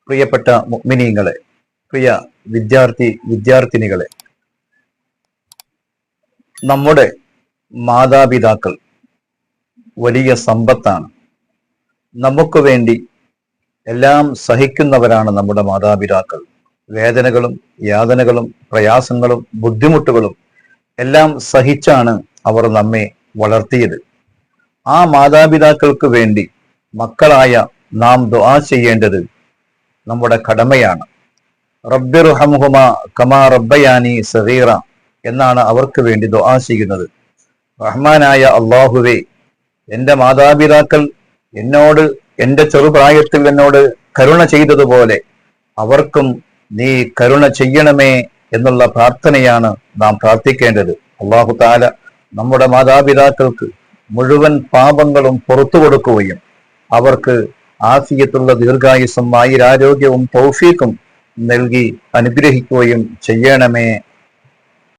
പ്രിയപ്പെട്ട മുഅ്മിനീങ്ങളെ, പ്രിയ വിദ്യാർത്ഥിനികളെ, നമ്മുടെ മാതാപിതാക്കൾ വലിയ സമ്പത്താണ്. നമുക്ക് വേണ്ടി എല്ലാം സഹിക്കുന്നവരാണ് നമ്മുടെ മാതാപിതാക്കൾ. വേദനകളും യാതനകളും പ്രയാസങ്ങളും ബുദ്ധിമുട്ടുകളും എല്ലാം സഹിച്ചാണ് അവർ നമ്മെ വളർത്തിയത്. ആ മാതാപിതാക്കൾക്ക് വേണ്ടി മക്കളായ നാം ദുആ ചെയ്യേണ്ടത് നമ്മുടെ കടമയാണ്. റബ്ബിർഹംഹുമാ കമാ റബ്ബയാനി സഗീറ എന്നാണ് അവർക്ക് വേണ്ടി ദുആ ചെയ്യുന്നത്. റഹ്മാനായ അല്ലാഹുവേ, എൻ്റെ മാതാപിതാക്കൾ എന്നോട് എൻ്റെ ചെറുപ്രായത്തിൽ എന്നോട് കരുണ ചെയ്തതുപോലെ അവർക്കും നീ കരുണ ചെയ്യണമേ എന്നുള്ള പ്രാർത്ഥനയാണ് നാം പ്രാർത്ഥിക്കേണ്ടത്. അല്ലാഹു തആല നമ്മുടെ മാതാപിതാക്കൾക്ക് മുഴുവൻ പാപങ്ങളും പുറത്തു കൊടുക്കുകയും അവർക്ക് ആഫിയത്തുള്ള ദീർഘായുസ്സും ആയുരാരോഗ്യവും തൗഫീഖും നൽകി അനുഗ്രഹിക്കുകയും ചെയ്യണമേ.